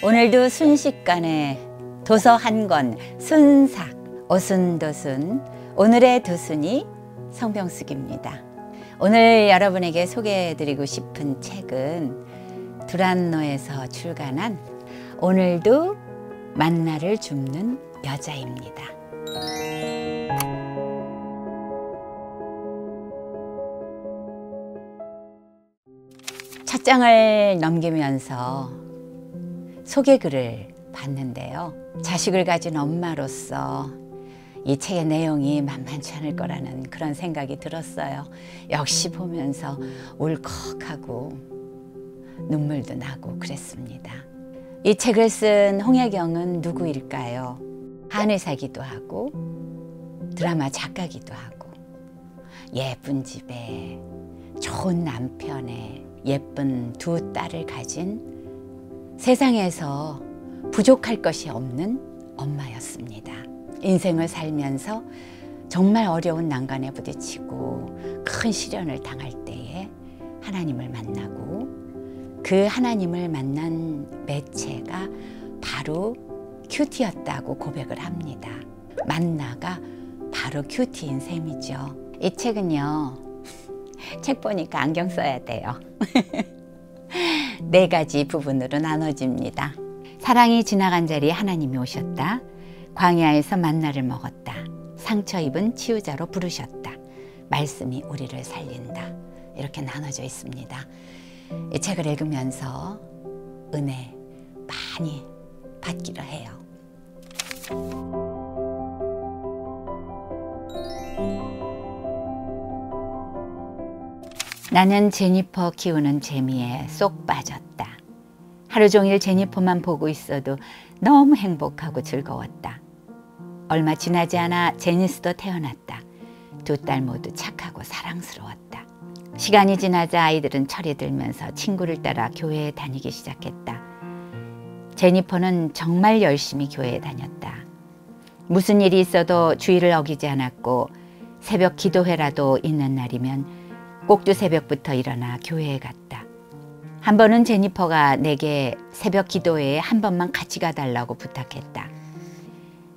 오늘도 순식간에 도서 한 권, 순삭, 오순도순, 오늘의 도순이 성병숙입니다. 오늘 여러분에게 소개해드리고 싶은 책은 두란노에서 출간한 오늘도 만나를 줍는 여자입니다. 첫 장을 넘기면서 소개글을 봤는데요. 자식을 가진 엄마로서 이 책의 내용이 만만치 않을 거라는 그런 생각이 들었어요. 역시 보면서 울컥하고 눈물도 나고 그랬습니다. 이 책을 쓴 홍혜경은 누구일까요? 한의사기도 하고 드라마 작가기도 하고 예쁜 집에 좋은 남편에 예쁜 두 딸을 가진 세상에서 부족할 것이 없는 엄마였습니다. 인생을 살면서 정말 어려운 난관에 부딪히고 큰 시련을 당할 때에 하나님을 만나고 그 하나님을 만난 매체가 바로 큐티였다고 고백을 합니다. 만나가 바로 큐티인 셈이죠. 이 책은요, 책 보니까 안경 써야 돼요. 네 가지 부분으로 나눠집니다. 사랑이 지나간 자리에 하나님이 오셨다. 광야에서 만나를 먹었다. 상처 입은 치유자로 부르셨다. 말씀이 우리를 살린다. 이렇게 나눠져 있습니다. 이 책을 읽으면서 은혜 많이 받기로 해요. 나는 제니퍼 키우는 재미에 쏙 빠졌다. 하루 종일 제니퍼만 보고 있어도 너무 행복하고 즐거웠다. 얼마 지나지 않아 제니스도 태어났다. 두 딸 모두 착하고 사랑스러웠다. 시간이 지나자 아이들은 철이 들면서 친구를 따라 교회에 다니기 시작했다. 제니퍼는 정말 열심히 교회에 다녔다. 무슨 일이 있어도 주의를 어기지 않았고 새벽 기도회라도 있는 날이면 꼭두 새벽부터 일어나 교회에 갔다. 한 번은 제니퍼가 내게 새벽 기도회에 한 번만 같이 가달라고 부탁했다.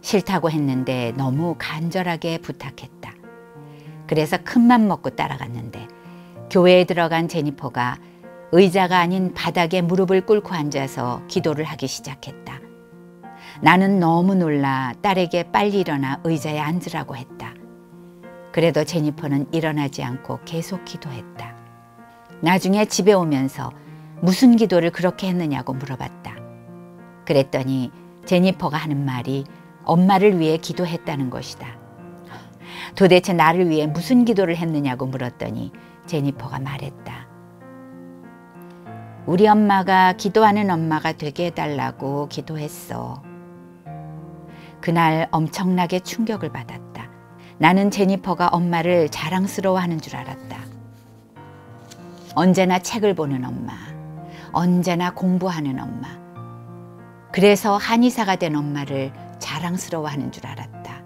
싫다고 했는데 너무 간절하게 부탁했다. 그래서 큰맘 먹고 따라갔는데 교회에 들어간 제니퍼가 의자가 아닌 바닥에 무릎을 꿇고 앉아서 기도를 하기 시작했다. 나는 너무 놀라 딸에게 빨리 일어나 의자에 앉으라고 했다. 그래도 제니퍼는 일어나지 않고 계속 기도했다. 나중에 집에 오면서 무슨 기도를 그렇게 했느냐고 물어봤다. 그랬더니 제니퍼가 하는 말이 엄마를 위해 기도했다는 것이다. 도대체 나를 위해 무슨 기도를 했느냐고 물었더니 제니퍼가 말했다. 우리 엄마가 기도하는 엄마가 되게 해달라고 기도했어. 그날 엄청나게 충격을 받았다. 나는 제니퍼가 엄마를 자랑스러워하는 줄 알았다. 언제나 책을 보는 엄마, 언제나 공부하는 엄마. 그래서 한의사가 된 엄마를 자랑스러워하는 줄 알았다.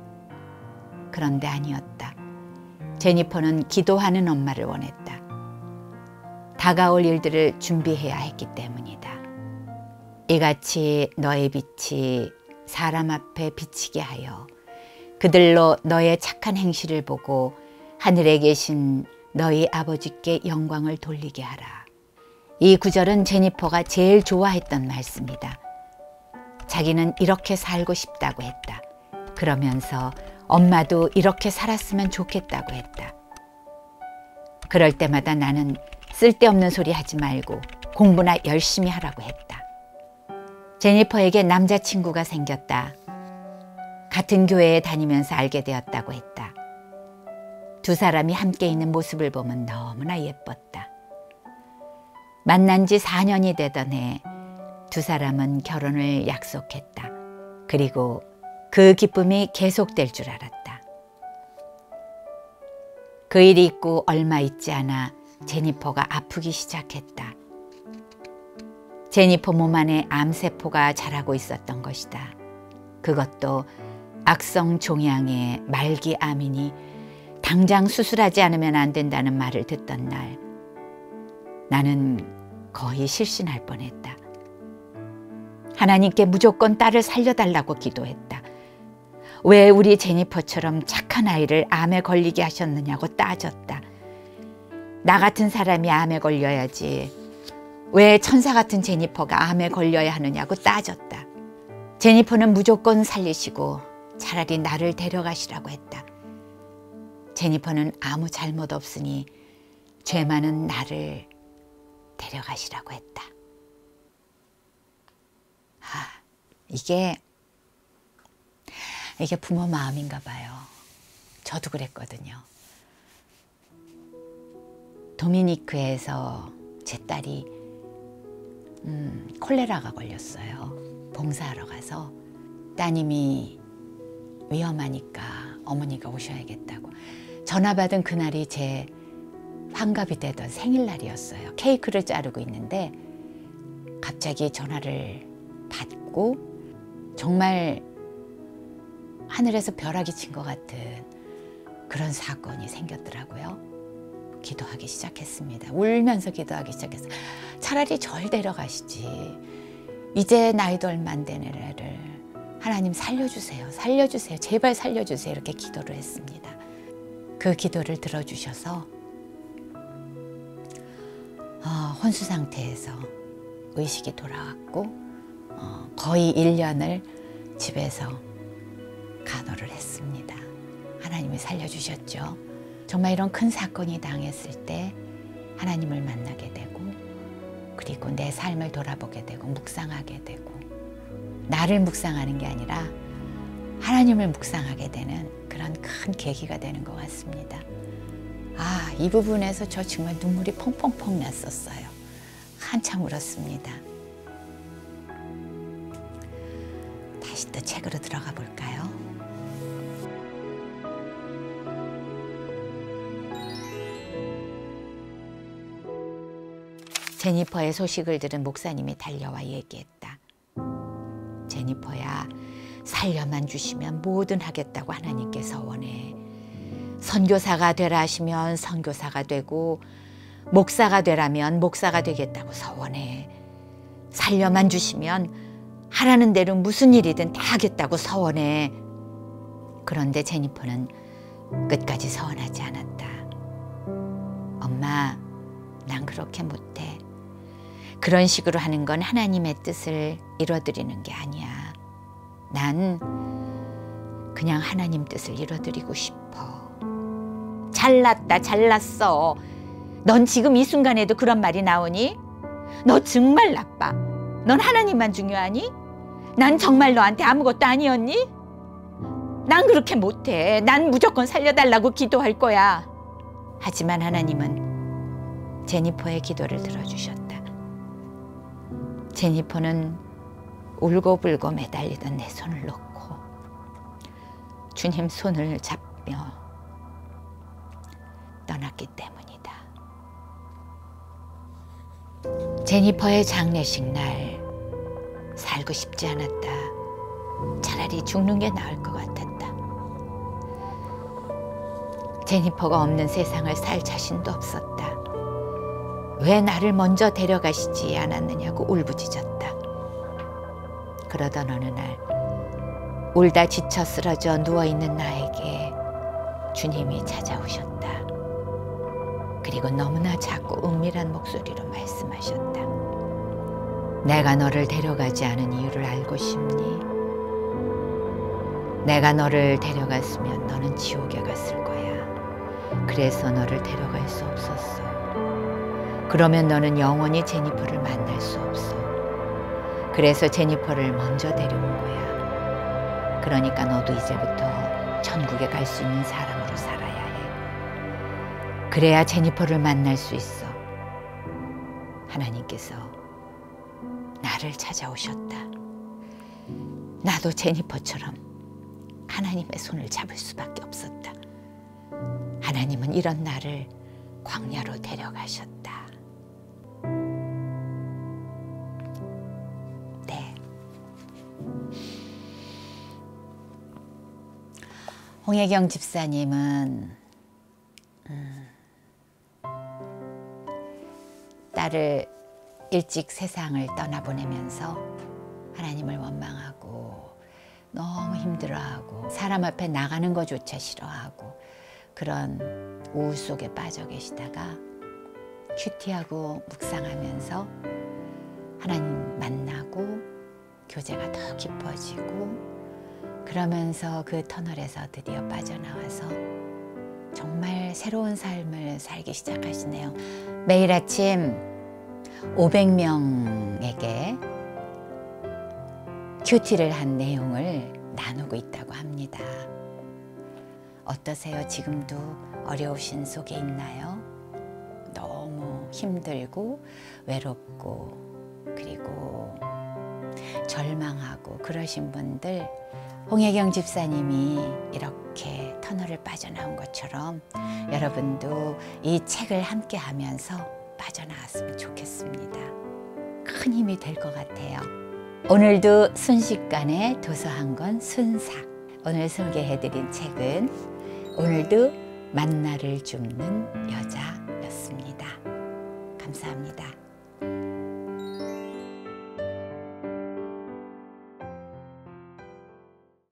그런데 아니었다. 제니퍼는 기도하는 엄마를 원했다. 다가올 일들을 준비해야 했기 때문이다. 이같이 너의 빛이 사람 앞에 비치게 하여 그들로 너의 착한 행실을 보고 하늘에 계신 너희 아버지께 영광을 돌리게 하라. 이 구절은 제니퍼가 제일 좋아했던 말씀이다. 자기는 이렇게 살고 싶다고 했다. 그러면서 엄마도 이렇게 살았으면 좋겠다고 했다. 그럴 때마다 나는 쓸데없는 소리 하지 말고 공부나 열심히 하라고 했다. 제니퍼에게 남자친구가 생겼다. 같은 교회에 다니면서 알게 되었다고 했다. 두 사람이 함께 있는 모습을 보면 너무나 예뻤다. 만난 지 4년이 되던 해 두 사람은 결혼을 약속했다. 그리고 그 기쁨이 계속될 줄 알았다. 그 일이 있고 얼마 있지 않아 제니퍼가 아프기 시작했다. 제니퍼 몸 안에 암세포가 자라고 있었던 것이다. 그것도 악성 종양의 말기 암이니 당장 수술하지 않으면 안 된다는 말을 듣던 날 나는 거의 실신할 뻔했다. 하나님께 무조건 딸을 살려달라고 기도했다. 왜 우리 제니퍼처럼 착한 아이를 암에 걸리게 하셨느냐고 따졌다. 나 같은 사람이 암에 걸려야지 왜 천사 같은 제니퍼가 암에 걸려야 하느냐고 따졌다. 제니퍼는 무조건 살리시고 차라리 나를 데려가시라고 했다. 제니퍼는 아무 잘못 없으니 죄 많은 나를 데려가시라고 했다. 이게 부모 마음인가 봐요. 저도 그랬거든요. 도미니크에서 제 딸이 콜레라가 걸렸어요. 봉사하러 가서 따님이 위험하니까 어머니가 오셔야겠다고 전화 받은 그날이 제 환갑이 되던 생일날이었어요. 케이크를 자르고 있는데 갑자기 전화를 받고 정말 하늘에서 벼락이 친 것 같은 그런 사건이 생겼더라고요. 기도하기 시작했습니다. 울면서 기도하기 시작했어요. 차라리 절 데려가시지. 이제 나이도 얼마 안 되는 애를 하나님 살려주세요. 살려주세요. 제발 살려주세요. 이렇게 기도를 했습니다. 그 기도를 들어주셔서 혼수 상태에서 의식이 돌아왔고 거의 1년을 집에서 간호를 했습니다. 하나님이 살려주셨죠. 정말 이런 큰 사건이 당했을 때 하나님을 만나게 되고 그리고 내 삶을 돌아보게 되고 묵상하게 되고 나를 묵상하는 게 아니라 하나님을 묵상하게 되는 그런 큰 계기가 되는 것 같습니다. 이 부분에서 저 정말 눈물이 펑펑펑 났었어요. 한참 울었습니다. 다시 또 책으로 들어가 볼까요? 제니퍼의 소식을 들은 목사님이 달려와 얘기했다. 제니퍼야, 살려만 주시면 뭐든 하겠다고 하나님께 서원해. 선교사가 되라 하시면 선교사가 되고 목사가 되라면 목사가 되겠다고 서원해. 살려만 주시면 하라는 대로 무슨 일이든 다 하겠다고 서원해. 그런데 제니퍼는 끝까지 서원하지 않았다. 엄마, 난 그렇게 못해. 그런 식으로 하는 건 하나님의 뜻을 이뤄드리는 게 아니야. 난 그냥 하나님 뜻을 이뤄드리고 싶어. 잘났다, 잘났어. 넌 지금 이 순간에도 그런 말이 나오니? 너 정말 나빠. 넌 하나님만 중요하니? 난 정말 너한테 아무것도 아니었니? 난 그렇게 못해. 난 무조건 살려달라고 기도할 거야. 하지만 하나님은 제니퍼의 기도를 들어주셨다. 제니퍼는 울고불고 매달리던 내 손을 놓고 주님 손을 잡며 떠났기 때문이다. 제니퍼의 장례식 날 살고 싶지 않았다. 차라리 죽는 게 나을 것 같았다. 제니퍼가 없는 세상을 살 자신도 없었다. 왜 나를 먼저 데려가시지 않았느냐고 울부짖었다. 그러던 어느 날 울다 지쳐 쓰러져 누워있는 나에게 주님이 찾아오셨다. 그리고 너무나 작고 은밀한 목소리로 말씀하셨다. 내가 너를 데려가지 않은 이유를 알고 싶니? 내가 너를 데려갔으면 너는 지옥에 갔을 거야. 그래서 너를 데려갈 수 없었어. 그러면 너는 영원히 제니퍼를 만날 수 없어. 그래서 제니퍼를 먼저 데려온 거야. 그러니까 너도 이제부터 천국에 갈 수 있는 사람으로 살아야 해. 그래야 제니퍼를 만날 수 있어. 하나님께서 나를 찾아오셨다. 나도 제니퍼처럼 하나님의 손을 잡을 수밖에 없었다. 하나님은 이런 나를 광야로 데려가셨다. 네. 홍혜경 집사님은 딸을 일찍 세상을 떠나보내면서 하나님을 원망하고 너무 힘들어하고 사람 앞에 나가는 것조차 싫어하고 그런 우울 속에 빠져 계시다가 큐티하고 묵상하면서 하나님 만나고 교제가 더 깊어지고 그러면서 그 터널에서 드디어 빠져나와서 정말 새로운 삶을 살기 시작하시네요. 매일 아침 500명에게 큐티를 한 내용을 나누고 있다고 합니다. 어떠세요? 지금도 어려우신 속에 있나요? 너무 힘들고 외롭고 그리고 절망하고 그러신 분들, 홍혜경 집사님이 이렇게 터널을 빠져나온 것처럼 여러분도 이 책을 함께 하면서 빠져나왔으면 좋겠습니다. 큰 힘이 될 것 같아요. 오늘도 순식간에 도서 한 권 순삭. 오늘 소개해드린 책은 오늘도 만나를 줍는 여자였습니다. 감사합니다.